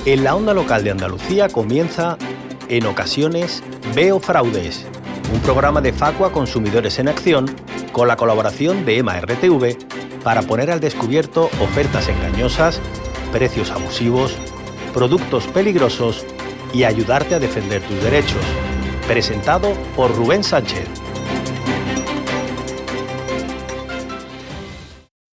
En la onda local de Andalucía comienza En ocasiones veo fraudes, un programa de Facua Consumidores en Acción con la colaboración de EMA RTV para poner al descubierto ofertas engañosas, precios abusivos, productos peligrosos y ayudarte a defender tus derechos. Presentado por Rubén Sánchez.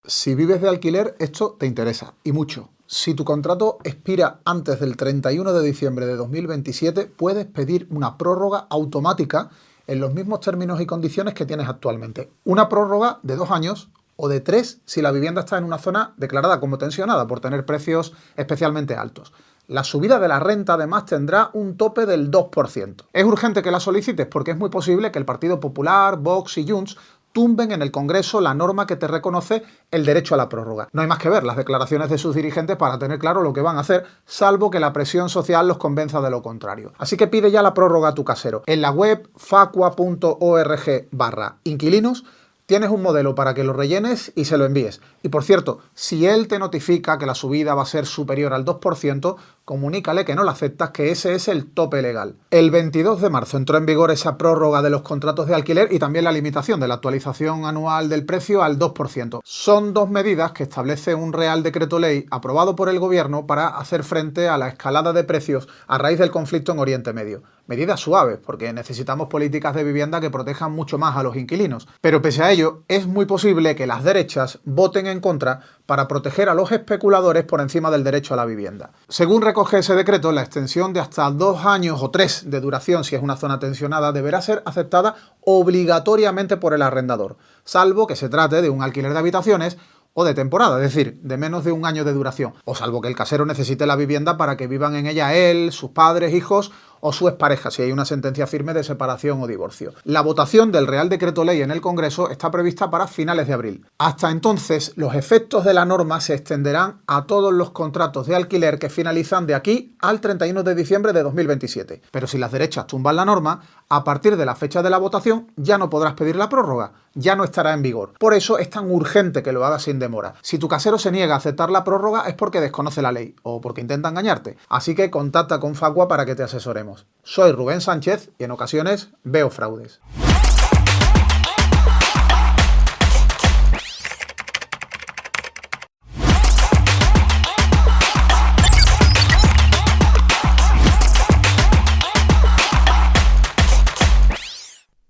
Si vives de alquiler, esto te interesa, y mucho. Si tu contrato expira antes del 31 de diciembre de 2027, puedes pedir una prórroga automática en los mismos términos y condiciones que tienes actualmente. Una prórroga de 2 años o de 3 si la vivienda está en una zona declarada como tensionada por tener precios especialmente altos. La subida de la renta además tendrá un tope del 2%. Es urgente que la solicites porque es muy posible que el Partido Popular, Vox y Junts tumben en el Congreso la norma que te reconoce el derecho a la prórroga. No hay más que ver las declaraciones de sus dirigentes para tener claro lo que van a hacer, salvo que la presión social los convenza de lo contrario. Así que pide ya la prórroga a tu casero. En la web facua.org/inquilinos tienes un modelo para que lo rellenes y se lo envíes. Y por cierto, si él te notifica que la subida va a ser superior al 2%, comunícale que no la aceptas, que ese es el tope legal. El 22 de marzo entró en vigor esa prórroga de los contratos de alquiler y también la limitación de la actualización anual del precio al 2%. Son 2 medidas que establece un Real Decreto Ley aprobado por el Gobierno para hacer frente a la escalada de precios a raíz del conflicto en Oriente Medio. Medidas suaves, porque necesitamos políticas de vivienda que protejan mucho más a los inquilinos. Pero pese a ello, es muy posible que las derechas voten en contra para proteger a los especuladores por encima del derecho a la vivienda. Según recoge ese decreto, la extensión de hasta 2 años o 3 de duración si es una zona tensionada deberá ser aceptada obligatoriamente por el arrendador, salvo que se trate de un alquiler de habitaciones o de temporada, es decir, de menos de 1 año de duración, o salvo que el casero necesite la vivienda para que vivan en ella él, sus padres, hijos o su expareja, si hay una sentencia firme de separación o divorcio. La votación del Real Decreto Ley en el Congreso está prevista para finales de abril. Hasta entonces, los efectos de la norma se extenderán a todos los contratos de alquiler que finalizan de aquí al 31 de diciembre de 2027. Pero si las derechas tumban la norma, a partir de la fecha de la votación ya no podrás pedir la prórroga, ya no estará en vigor. Por eso es tan urgente que lo hagas sin demora. Si tu casero se niega a aceptar la prórroga es porque desconoce la ley o porque intenta engañarte. Así que contacta con Facua para que te asesoremos. Soy Rubén Sánchez y en ocasiones veo fraudes.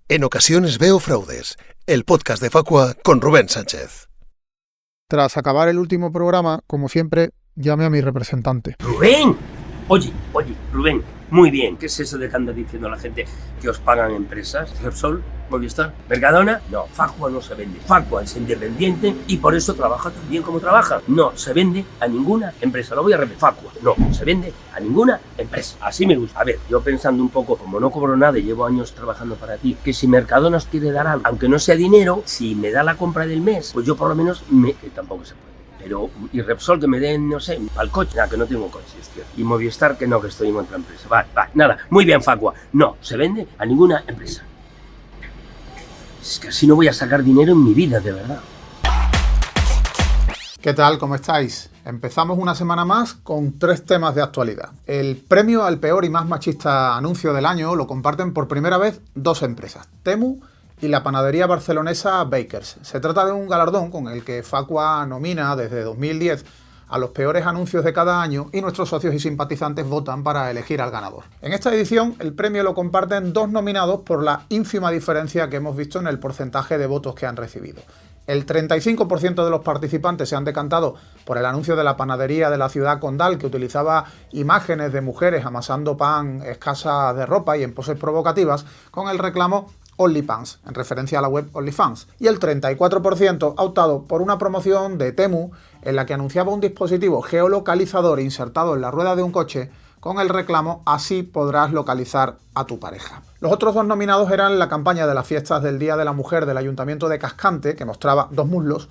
En ocasiones veo fraudes, el podcast de Facua con Rubén Sánchez. Tras acabar el último programa, como siempre, llame a mi representante. ¡Rubén! Oye, Rubén, muy bien. ¿Qué es eso de que anda diciendo la gente que os pagan empresas? Repsol, Movistar, Mercadona. No, Facua no se vende. Facua es independiente y por eso trabaja tan bien como trabaja. No se vende a ninguna empresa. Lo voy a repetir. Facua no se vende a ninguna empresa. Así me gusta. A ver, yo pensando un poco, como no cobro nada y llevo años trabajando para ti, que si Mercadona os quiere dar algo, aunque no sea dinero, si me da la compra del mes, pues yo por lo menos que tampoco se puede. Pero, y Repsol que me den, no sé, al coche, nada, que no tengo coche, es cierto. Y Movistar que no, que estoy en otra empresa. Vale, nada, muy bien, Facua. No se vende a ninguna empresa. Es que así no voy a sacar dinero en mi vida, de verdad. ¿Qué tal? ¿Cómo estáis? Empezamos una semana más con 3 temas de actualidad. El premio al peor y más machista anuncio del año lo comparten por primera vez 2 empresas, Temu y la panadería barcelonesa Bakers. Se trata de un galardón con el que Facua nomina desde 2010 a los peores anuncios de cada año y nuestros socios y simpatizantes votan para elegir al ganador. En esta edición el premio lo comparten 2 nominados por la ínfima diferencia que hemos visto en el porcentaje de votos que han recibido. El 35% de los participantes se han decantado por el anuncio de la panadería de la ciudad condal que utilizaba imágenes de mujeres amasando pan escasa de ropa y en poses provocativas con el reclamo OnlyPants, en referencia a la web OnlyFans, y el 34% ha optado por una promoción de Temu en la que anunciaba un dispositivo geolocalizador insertado en la rueda de un coche con el reclamo "así podrás localizar a tu pareja". Los otros 2 nominados eran la campaña de las fiestas del Día de la Mujer del Ayuntamiento de Cascante, que mostraba 2 muslos,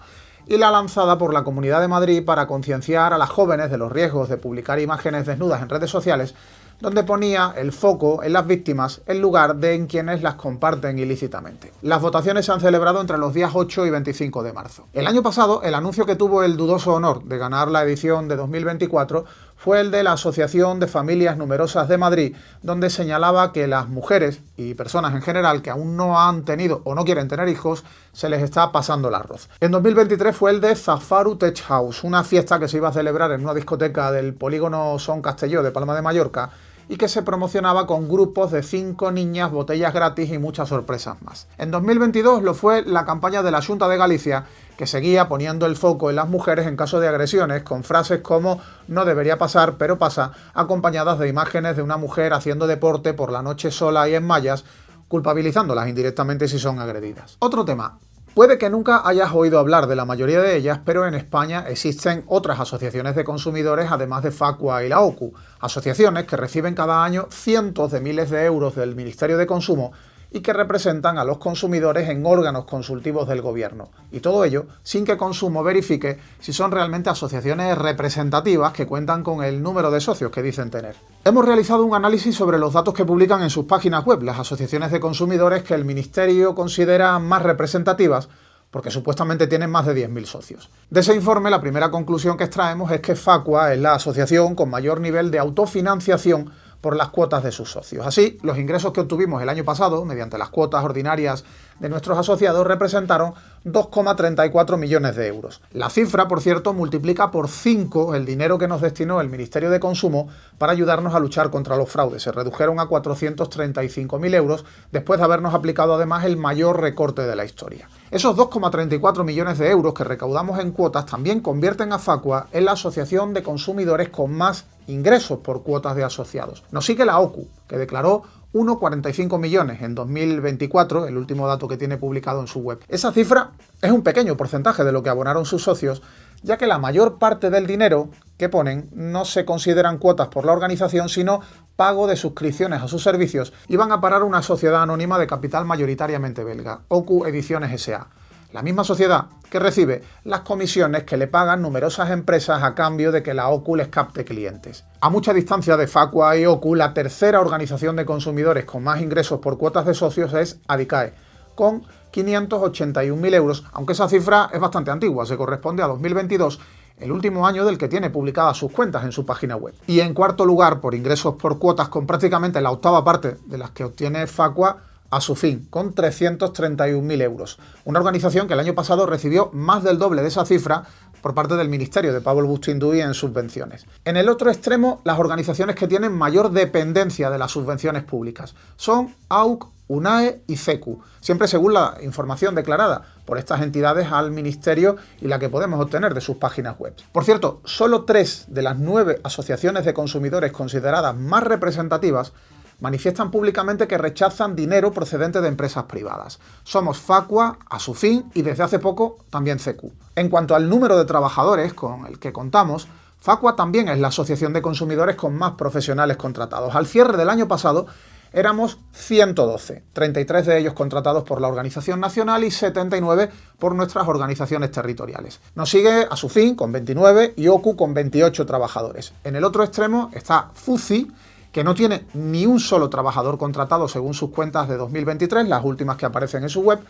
y la lanzada por la Comunidad de Madrid para concienciar a las jóvenes de los riesgos de publicar imágenes desnudas en redes sociales donde ponía el foco en las víctimas en lugar de en quienes las comparten ilícitamente. Las votaciones se han celebrado entre los días 8 y 25 de marzo. El año pasado, el anuncio que tuvo el dudoso honor de ganar la edición de 2024 fue el de la Asociación de Familias Numerosas de Madrid, donde señalaba que las mujeres y personas en general que aún no han tenido o no quieren tener hijos, se les está pasando el arroz. En 2023 fue el de Zafaru Tech House, una fiesta que se iba a celebrar en una discoteca del polígono Son Castelló de Palma de Mallorca, y que se promocionaba con grupos de 5 niñas, botellas gratis y muchas sorpresas más. En 2022 lo fue la campaña de la Xunta de Galicia, que seguía poniendo el foco en las mujeres en caso de agresiones, con frases como "no debería pasar, pero pasa", acompañadas de imágenes de una mujer haciendo deporte por la noche sola y en mallas, culpabilizándolas indirectamente si son agredidas. Otro tema. Puede que nunca hayas oído hablar de la mayoría de ellas, pero en España existen otras asociaciones de consumidores además de Facua y la OCU, asociaciones que reciben cada año cientos de miles de euros del Ministerio de Consumo y que representan a los consumidores en órganos consultivos del gobierno. Y todo ello sin que Consumo verifique si son realmente asociaciones representativas que cuentan con el número de socios que dicen tener. Hemos realizado un análisis sobre los datos que publican en sus páginas web las asociaciones de consumidores que el Ministerio considera más representativas, porque supuestamente tienen más de 10.000 socios. De ese informe, la primera conclusión que extraemos es que Facua es la asociación con mayor nivel de autofinanciación por las cuotas de sus socios. Así, los ingresos que obtuvimos el año pasado, mediante las cuotas ordinarias de nuestros asociados, representaron 2,34 millones de euros. La cifra, por cierto, multiplica por 5 el dinero que nos destinó el Ministerio de Consumo para ayudarnos a luchar contra los fraudes. Se redujeron a 435.000 euros después de habernos aplicado además el mayor recorte de la historia. Esos 2,34 millones de euros que recaudamos en cuotas también convierten a Facua en la asociación de consumidores con más ingresos por cuotas de asociados. Nos sigue la OCU, que declaró 1,45 millones en 2024, el último dato que tiene publicado en su web. Esa cifra es un pequeño porcentaje de lo que abonaron sus socios, ya que la mayor parte del dinero que ponen no se consideran cuotas por la organización, sino pago de suscripciones a sus servicios y van a parar a una sociedad anónima de capital mayoritariamente belga, OCU Ediciones S.A., la misma sociedad que recibe las comisiones que le pagan numerosas empresas a cambio de que la OCU les capte clientes. A mucha distancia de Facua y OCU, la tercera organización de consumidores con más ingresos por cuotas de socios es Adicae, con 581.000 euros, aunque esa cifra es bastante antigua, se corresponde a 2022, el último año del que tiene publicadas sus cuentas en su página web. Y en cuarto lugar, por ingresos por cuotas, con prácticamente la octava parte de las que obtiene Facua, Asufin, con 331.000 euros. Una organización que el año pasado recibió más del doble de esa cifra por parte del Ministerio de Pablo Bustinduy en subvenciones. En el otro extremo, las organizaciones que tienen mayor dependencia de las subvenciones públicas son AUC, UNAE y CECU, siempre según la información declarada por estas entidades al Ministerio y la que podemos obtener de sus páginas web. Por cierto, solo 3 de las 9 asociaciones de consumidores consideradas más representativas manifiestan públicamente que rechazan dinero procedente de empresas privadas. Somos Facua, Asufin y desde hace poco también CECU. En cuanto al número de trabajadores con el que contamos, Facua también es la asociación de consumidores con más profesionales contratados. Al cierre del año pasado éramos 112, 33 de ellos contratados por la organización nacional y 79 por nuestras organizaciones territoriales. Nos sigue Asufin con 29 y OCU con 28 trabajadores. En el otro extremo está FUCI, que no tiene ni un solo trabajador contratado según sus cuentas de 2023, las últimas que aparecen en su web,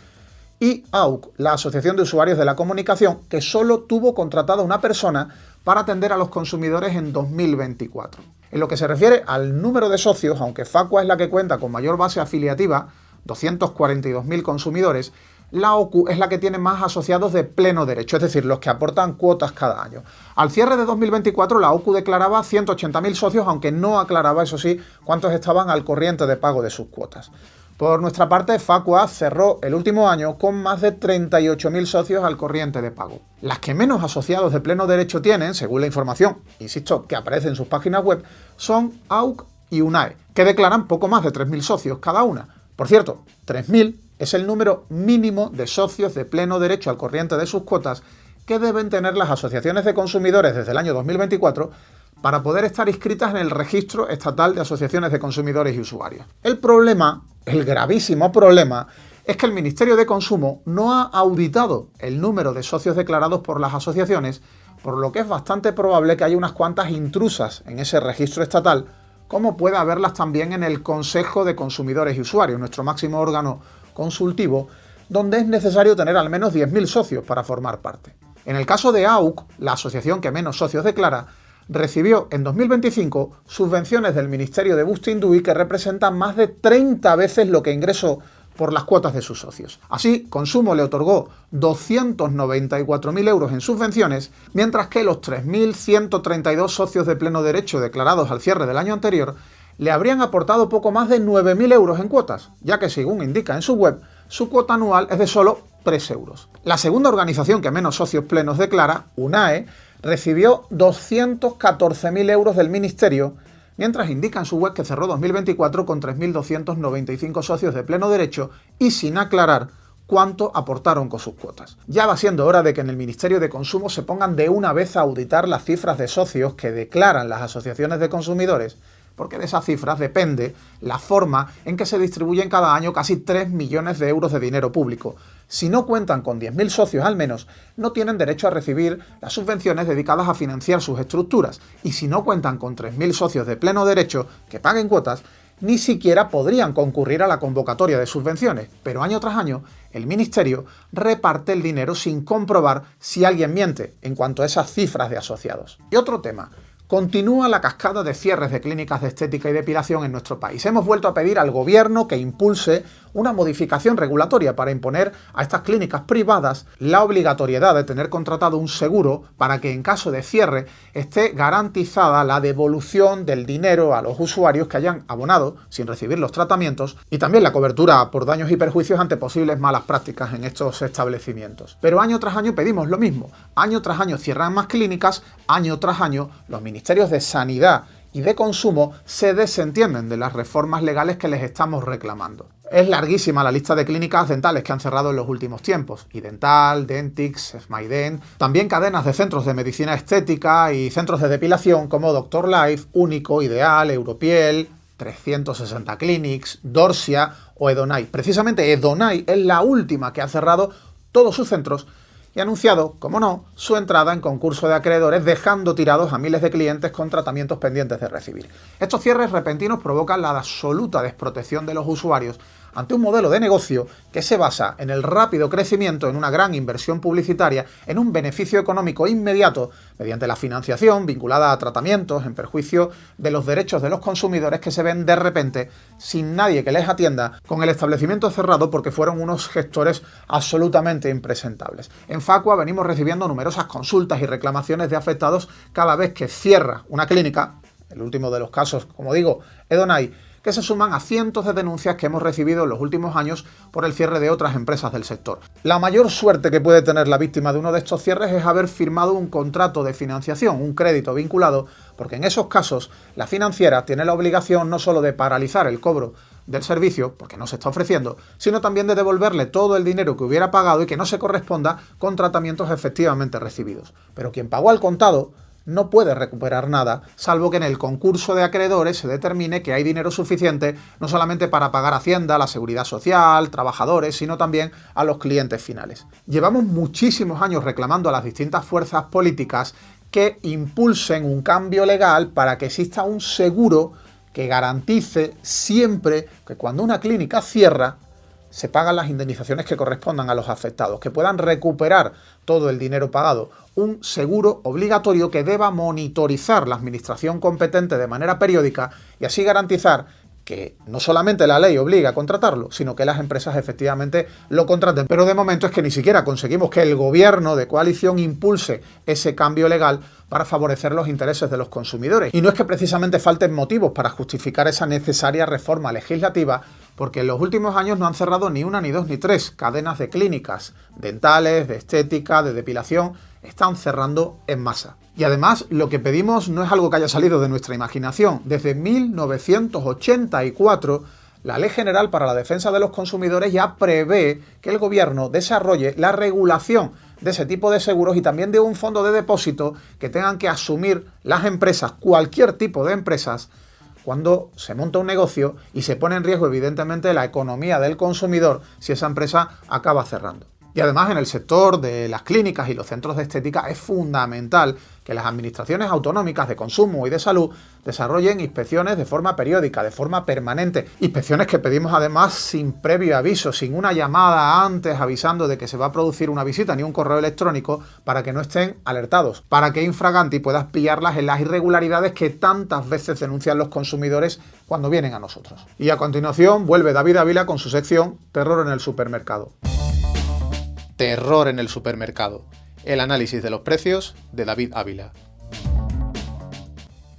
y AUC, la Asociación de Usuarios de la Comunicación, que solo tuvo contratada una persona para atender a los consumidores en 2024. En lo que se refiere al número de socios, aunque Facua es la que cuenta con mayor base afiliativa, 242.000 consumidores, la OCU es la que tiene más asociados de pleno derecho, es decir, los que aportan cuotas cada año. Al cierre de 2024, la OCU declaraba 180.000 socios, aunque no aclaraba, eso sí, cuántos estaban al corriente de pago de sus cuotas. Por nuestra parte, Facua cerró el último año con más de 38.000 socios al corriente de pago. Las que menos asociados de pleno derecho tienen, según la información, insisto, que aparece en sus páginas web, son AUC y UNAE, que declaran poco más de 3.000 socios cada una. Por cierto, 3.000 es el número mínimo de socios de pleno derecho al corriente de sus cuotas que deben tener las asociaciones de consumidores desde el año 2024 para poder estar inscritas en el Registro Estatal de Asociaciones de Consumidores y Usuarios. El problema, el gravísimo problema, es que el Ministerio de Consumo no ha auditado el número de socios declarados por las asociaciones, por lo que es bastante probable que haya unas cuantas intrusas en ese registro estatal, como puede haberlas también en el Consejo de Consumidores y Usuarios, nuestro máximo órgano consultivo, donde es necesario tener al menos 10.000 socios para formar parte. En el caso de AUC, la asociación que menos socios declara, recibió en 2025 subvenciones del Ministerio de Busto-Industria que representan más de 30 veces lo que ingresó por las cuotas de sus socios. Así, Consumo le otorgó 294.000 euros en subvenciones, mientras que los 3.132 socios de pleno derecho declarados al cierre del año anterior le habrían aportado poco más de 9.000 euros en cuotas, ya que según indica en su web, su cuota anual es de solo 3 euros. La segunda organización que menos socios plenos declara, UNAE, recibió 214.000 euros del Ministerio, mientras indica en su web que cerró 2024 con 3.295 socios de pleno derecho y sin aclarar cuánto aportaron con sus cuotas. Ya va siendo hora de que en el Ministerio de Consumo se pongan de una vez a auditar las cifras de socios que declaran las asociaciones de consumidores, porque de esas cifras depende la forma en que se distribuyen cada año casi 3 millones de euros de dinero público. Si no cuentan con 10.000 socios al menos, no tienen derecho a recibir las subvenciones dedicadas a financiar sus estructuras, y si no cuentan con 3.000 socios de pleno derecho que paguen cuotas, ni siquiera podrían concurrir a la convocatoria de subvenciones, pero año tras año el Ministerio reparte el dinero sin comprobar si alguien miente en cuanto a esas cifras de asociados. Y otro tema. Continúa la cascada de cierres de clínicas de estética y depilación en nuestro país. Hemos vuelto a pedir al gobierno que impulse una modificación regulatoria para imponer a estas clínicas privadas la obligatoriedad de tener contratado un seguro para que en caso de cierre esté garantizada la devolución del dinero a los usuarios que hayan abonado sin recibir los tratamientos y también la cobertura por daños y perjuicios ante posibles malas prácticas en estos establecimientos. Pero año tras año pedimos lo mismo. Año tras año cierran más clínicas, año tras año los ministerios de Sanidad y de Consumo se desentienden de las reformas legales que les estamos reclamando. Es larguísima la lista de clínicas dentales que han cerrado en los últimos tiempos. Idental, Dentix, Smaident, también cadenas de centros de medicina estética y centros de depilación como Doctor Life, Único, Ideal, Europiel, 360 Clinics, Dorsia o Edonai. Precisamente Edonai es la última que ha cerrado todos sus centros y ha anunciado, como no, su entrada en concurso de acreedores, dejando tirados a miles de clientes con tratamientos pendientes de recibir. Estos cierres repentinos provocan la absoluta desprotección de los usuarios ante un modelo de negocio que se basa en el rápido crecimiento, en una gran inversión publicitaria, en un beneficio económico inmediato mediante la financiación vinculada a tratamientos en perjuicio de los derechos de los consumidores que se ven de repente sin nadie que les atienda, con el establecimiento cerrado porque fueron unos gestores absolutamente impresentables. En Facua venimos recibiendo numerosas consultas y reclamaciones de afectados cada vez que cierra una clínica, el último de los casos, como digo, Edonai, que se suman a cientos de denuncias que hemos recibido en los últimos años por el cierre de otras empresas del sector. La mayor suerte que puede tener la víctima de uno de estos cierres es haber firmado un contrato de financiación, un crédito vinculado, porque en esos casos la financiera tiene la obligación no solo de paralizar el cobro del servicio, porque no se está ofreciendo, sino también de devolverle todo el dinero que hubiera pagado y que no se corresponda con tratamientos efectivamente recibidos. Pero quien pagó al contado no puede recuperar nada, salvo que en el concurso de acreedores se determine que hay dinero suficiente no solamente para pagar Hacienda, la Seguridad Social, trabajadores, sino también a los clientes finales. Llevamos muchísimos años reclamando a las distintas fuerzas políticas que impulsen un cambio legal para que exista un seguro que garantice siempre que cuando una clínica cierra, se pagan las indemnizaciones que correspondan a los afectados, que puedan recuperar todo el dinero pagado. Un seguro obligatorio que deba monitorizar la administración competente de manera periódica y así garantizar que no solamente la ley obliga a contratarlo, sino que las empresas efectivamente lo contraten. Pero de momento es que ni siquiera conseguimos que el gobierno de coalición impulse ese cambio legal para favorecer los intereses de los consumidores. Y no es que precisamente falten motivos para justificar esa necesaria reforma legislativa, porque en los últimos años no han cerrado ni una, ni dos, ni tres cadenas de clínicas dentales, de estética, de depilación, están cerrando en masa. Y además, lo que pedimos no es algo que haya salido de nuestra imaginación. Desde 1984, la Ley General para la Defensa de los Consumidores ya prevé que el gobierno desarrolle la regulación de ese tipo de seguros y también de un fondo de depósito que tengan que asumir las empresas, cualquier tipo de empresas, cuando se monta un negocio y se pone en riesgo evidentemente la economía del consumidor si esa empresa acaba cerrando. Y además en el sector de las clínicas y los centros de estética es fundamental que las administraciones autonómicas de consumo y de salud desarrollen inspecciones de forma periódica, de forma permanente. Inspecciones que pedimos además sin previo aviso, sin una llamada antes avisando de que se va a producir una visita, ni un correo electrónico, para que no estén alertados, para que infraganti puedas pillarlas en las irregularidades que tantas veces denuncian los consumidores cuando vienen a nosotros. Y a continuación vuelve David Ávila con su sección Terror en el supermercado. Terror en el supermercado. El análisis de los precios de David Ávila.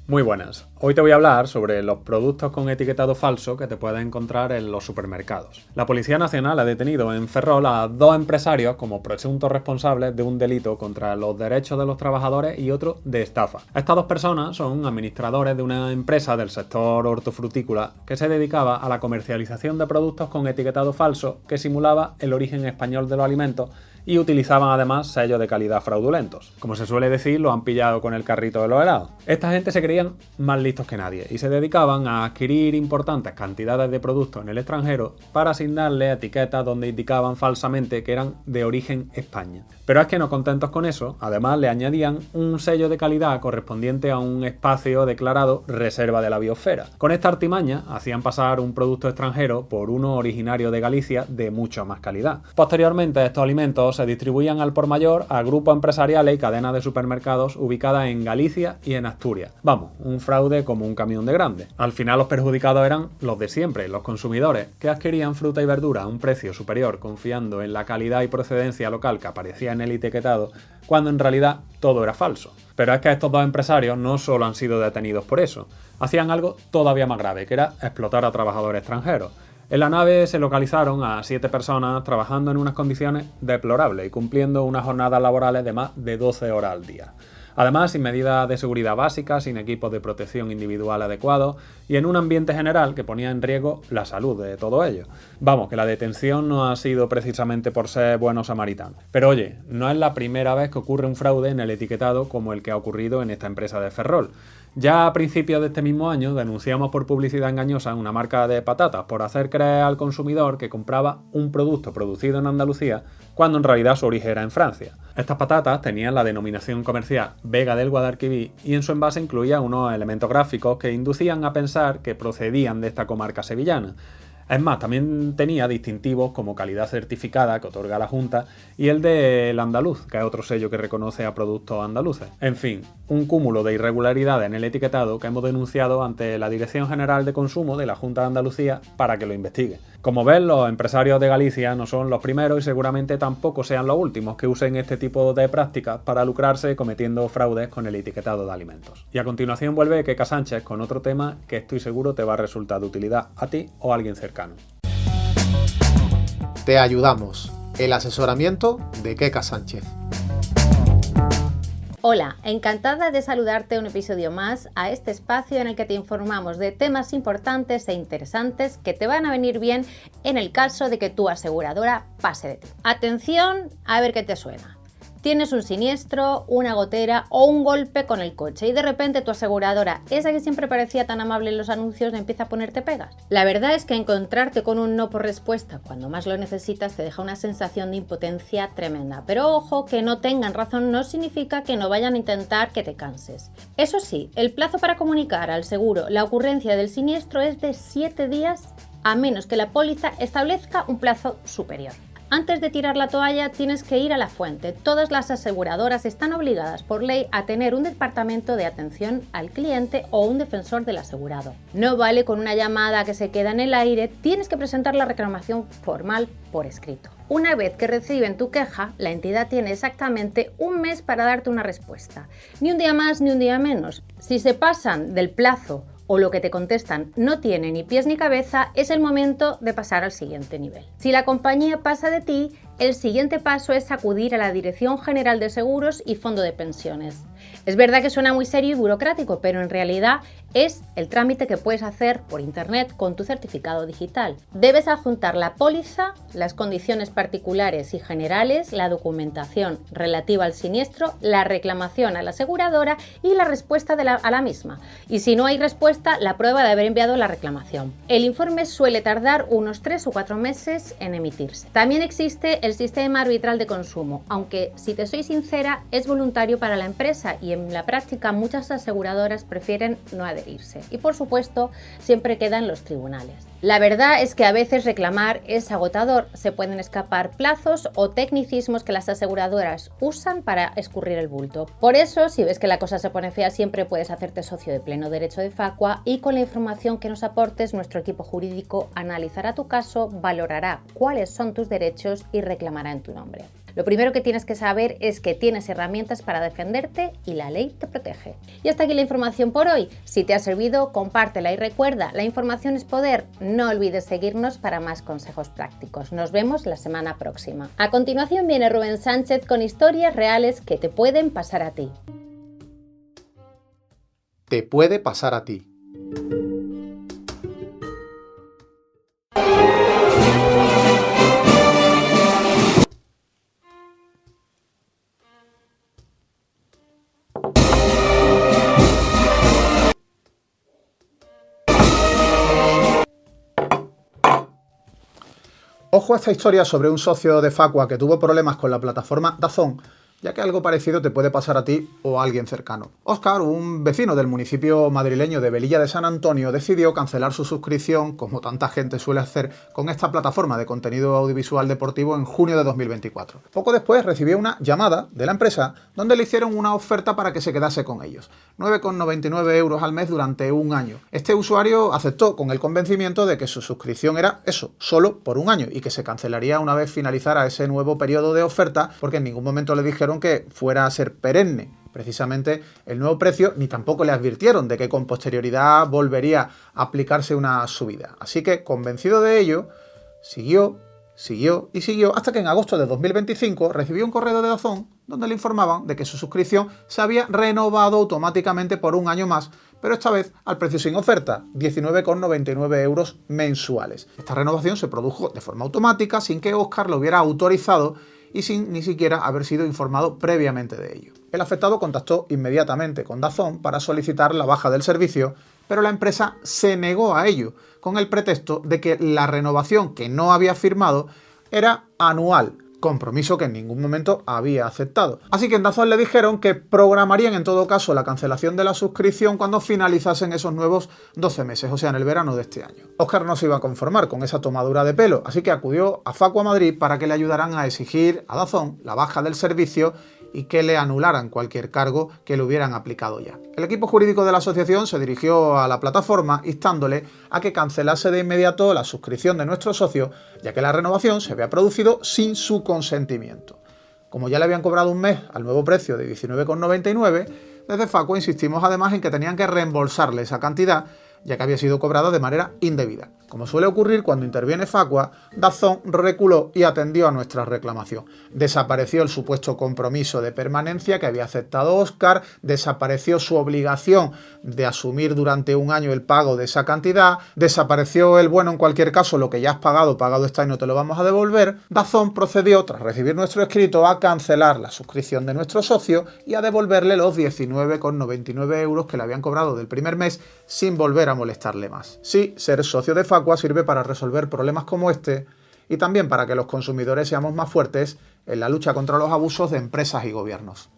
Muy buenas. Hoy te voy a hablar sobre los productos con etiquetado falso que te puedes encontrar en los supermercados. La Policía Nacional ha detenido en Ferrol a 2 empresarios como presuntos responsables de un delito contra los derechos de los trabajadores y otro de estafa. Estas 2 personas son administradores de una empresa del sector hortofrutícola que se dedicaba a la comercialización de productos con etiquetado falso que simulaba el origen español de los alimentos y utilizaban además sellos de calidad fraudulentos. Como se suele decir, lo han pillado con el carrito de los helados. Esta gente se creían más listos que nadie y se dedicaban a adquirir importantes cantidades de productos en el extranjero para asignarle etiquetas donde indicaban falsamente que eran de origen España. Pero es que no contentos con eso, además le añadían un sello de calidad correspondiente a un espacio declarado reserva de la biosfera. Con esta artimaña hacían pasar un producto extranjero por uno originario de Galicia de mucha más calidad. Posteriormente estos alimentos se distribuían al por mayor a grupos empresariales y cadenas de supermercados ubicadas en Galicia y en Asturias. Vamos, un fraude como un camión de grande. Al final los perjudicados eran los de siempre, los consumidores, que adquirían fruta y verdura a un precio superior confiando en la calidad y procedencia local que aparecía en el etiquetado, cuando en realidad todo era falso. Pero es que estos 2 empresarios no solo han sido detenidos por eso, hacían algo todavía más grave, que era explotar a trabajadores extranjeros. En la nave se localizaron a 7 personas trabajando en unas condiciones deplorables y cumpliendo unas jornadas laborales de más de 12 horas al día. Además, sin medidas de seguridad básicas, sin equipos de protección individual adecuados y en un ambiente general que ponía en riesgo la salud de todos ellos. Vamos, que la detención no ha sido precisamente por ser buenos samaritanos. Pero oye, no es la primera vez que ocurre un fraude en el etiquetado como el que ha ocurrido en esta empresa de Ferrol. Ya a principios de este mismo año denunciamos por publicidad engañosa una marca de patatas por hacer creer al consumidor que compraba un producto producido en Andalucía cuando en realidad su origen era en Francia. Estas patatas tenían la denominación comercial Vega del Guadalquivir y en su envase incluía unos elementos gráficos que inducían a pensar que procedían de esta comarca sevillana. Es más, también tenía distintivos como calidad certificada que otorga la Junta y el del andaluz, que es otro sello que reconoce a productos andaluces. En fin, un cúmulo de irregularidades en el etiquetado que hemos denunciado ante la Dirección General de Consumo de la Junta de Andalucía para que lo investigue. Como ves, los empresarios de Galicia no son los primeros y seguramente tampoco sean los últimos que usen este tipo de prácticas para lucrarse cometiendo fraudes con el etiquetado de alimentos. Y a continuación vuelve Keka Sánchez con otro tema que estoy seguro te va a resultar de utilidad a ti o a alguien cercano. Te ayudamos. El asesoramiento de Keka Sánchez. Hola, encantada de saludarte un episodio más a este espacio en el que te informamos de temas importantes e interesantes que te van a venir bien en el caso de que tu aseguradora pase de ti. Atención, a ver qué te suena. Tienes un siniestro, una gotera o un golpe con el coche y de repente tu aseguradora, esa que siempre parecía tan amable en los anuncios, empieza a ponerte pegas. La verdad es que encontrarte con un no por respuesta cuando más lo necesitas te deja una sensación de impotencia tremenda. Pero ojo, que no tengan razón no significa que no vayan a intentar que te canses. Eso sí, el plazo para comunicar al seguro la ocurrencia del siniestro es de 7 días a menos que la póliza establezca un plazo superior. Antes de tirar la toalla tienes que ir a la fuente. Todas las aseguradoras están obligadas por ley a tener un departamento de atención al cliente o un defensor del asegurado. No vale con una llamada que se queda en el aire, tienes que presentar la reclamación formal por escrito. Una vez que reciben tu queja, la entidad tiene exactamente un mes para darte una respuesta. Ni un día más ni un día menos. Si se pasan del plazo o lo que te contestan no tiene ni pies ni cabeza, es el momento de pasar al siguiente nivel. Si la compañía pasa de ti, el siguiente paso es acudir a la Dirección General de Seguros y Fondo de Pensiones. Es verdad que suena muy serio y burocrático, pero en realidad es el trámite que puedes hacer por internet con tu certificado digital. Debes adjuntar la póliza, las condiciones particulares y generales, la documentación relativa al siniestro, la reclamación a la aseguradora y la respuesta a la misma. Y si no hay respuesta, la prueba de haber enviado la reclamación. El informe suele tardar unos 3 o 4 meses en emitirse. También existe el sistema arbitral de consumo, aunque, si te soy sincera, es voluntario para la empresa y en la práctica muchas aseguradoras prefieren no adherirse. Y por supuesto, siempre quedan los tribunales. La verdad es que a veces reclamar es agotador, se pueden escapar plazos o tecnicismos que las aseguradoras usan para escurrir el bulto. Por eso, si ves que la cosa se pone fea, siempre puedes hacerte socio de pleno derecho de Facua y con la información que nos aportes, nuestro equipo jurídico analizará tu caso, valorará cuáles son tus derechos y reclamará en tu nombre. Lo primero que tienes que saber es que tienes herramientas para defenderte y la ley te protege. Y hasta aquí la información por hoy. Si te ha servido, compártela y recuerda, la información es poder. No olvides seguirnos para más consejos prácticos. Nos vemos la semana próxima. A continuación viene Rubén Sánchez con historias reales que te pueden pasar a ti. Te puede pasar a ti. Ojo a esta historia sobre un socio de Facua que tuvo problemas con la plataforma DAZN, ya que algo parecido te puede pasar a ti o a alguien cercano. Óscar, un vecino del municipio madrileño de Velilla de San Antonio, decidió cancelar su suscripción, como tanta gente suele hacer, con esta plataforma de contenido audiovisual deportivo en junio de 2024. Poco después recibió una llamada de la empresa donde le hicieron una oferta para que se quedase con ellos. 9,99 euros al mes durante un año. Este usuario aceptó con el convencimiento de que su suscripción era eso, solo por un año, y que se cancelaría una vez finalizara ese nuevo periodo de oferta, porque en ningún momento le dijeron que fuera a ser perenne precisamente el nuevo precio, ni tampoco le advirtieron de que con posterioridad volvería a aplicarse una subida. Así que, convencido de ello, siguió hasta que en agosto de 2025 recibió un correo de DAZN donde le informaban de que su suscripción se había renovado automáticamente por un año más, pero esta vez al precio sin oferta, 19,99 euros mensuales. Esta renovación se produjo de forma automática, sin que Óscar lo hubiera autorizado y sin ni siquiera haber sido informado previamente de ello. El afectado contactó inmediatamente con DAZN para solicitar la baja del servicio, pero la empresa se negó a ello, con el pretexto de que la renovación que no había firmado era anual, compromiso que en ningún momento había aceptado. Así que en DAZN le dijeron que programarían en todo caso la cancelación de la suscripción cuando finalizasen esos nuevos 12 meses, o sea, en el verano de este año. Óscar no se iba a conformar con esa tomadura de pelo, así que acudió a Facua Madrid para que le ayudaran a exigir a DAZN la baja del servicio y que le anularan cualquier cargo que le hubieran aplicado ya. El equipo jurídico de la asociación se dirigió a la plataforma instándole a que cancelase de inmediato la suscripción de nuestro socio, ya que la renovación se había producido sin su consentimiento. Como ya le habían cobrado un mes al nuevo precio de 19,99, desde Facua insistimos además en que tenían que reembolsarle esa cantidad, ya que había sido cobrada de manera indebida. Como suele ocurrir cuando interviene Facua, DAZN reculó y atendió a nuestra reclamación. Desapareció el supuesto compromiso de permanencia que había aceptado Óscar, desapareció su obligación de asumir durante un año el pago de esa cantidad, desapareció el bueno en cualquier caso, lo que ya has pagado está y no te lo vamos a devolver. DAZN procedió, tras recibir nuestro escrito, a cancelar la suscripción de nuestro socio y a devolverle los 19,99 euros que le habían cobrado del primer mes sin volver a molestarle más. Sí, ser socio de Facua sirve para resolver problemas como este y también para que los consumidores seamos más fuertes en la lucha contra los abusos de empresas y gobiernos.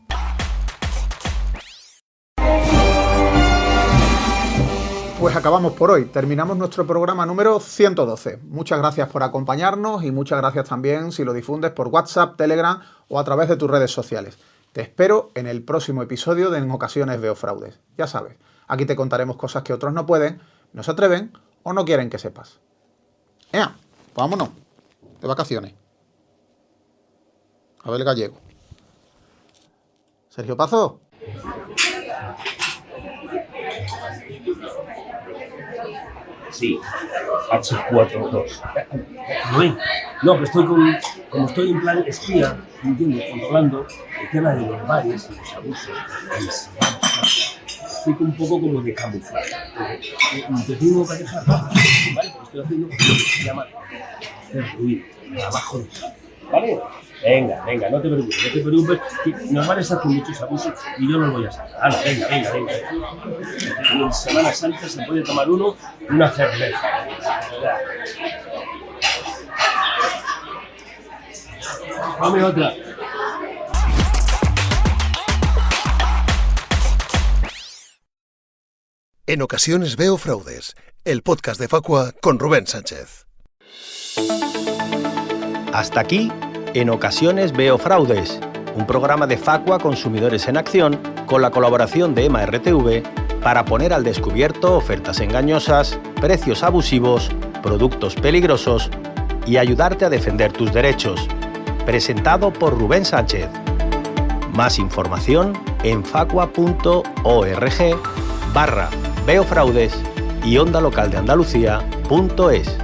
Pues acabamos por hoy, terminamos nuestro programa número 112. Muchas gracias por acompañarnos y muchas gracias también si lo difundes por WhatsApp, Telegram o a través de tus redes sociales. Te espero en el próximo episodio de En Ocasiones Veo Fraudes. Ya sabes, aquí te contaremos cosas que otros no pueden, no se atreven o no quieren que sepas. ¡Ea! Pues vámonos, de vacaciones. A ver el gallego. Sergio Pazo. Sí, H42. No, que estoy como estoy en plan espía, ¿entiendes? Controlando el tema de los bares y los abusos. Estoy un poco como de camuflaje. Te tengo que dejar, ¿vale? Porque estoy haciendo lo que se llama hacer ruido, trabajo de campo, ¿vale? Venga, no te preocupes, que los bares hacen muchos abusos y yo no los voy a sacar. Hala, venga. Y en Semana Santa se puede tomar una cerveza. Dame otra. En ocasiones veo fraudes, el podcast de Facua con Rubén Sánchez. Hasta aquí, En ocasiones veo fraudes, un programa de Facua Consumidores en Acción con la colaboración de EMA RTV para poner al descubierto ofertas engañosas, precios abusivos, productos peligrosos y ayudarte a defender tus derechos. Presentado por Rubén Sánchez. Más información en facua.org/veofraudes y ondalocaldeandalucía.es.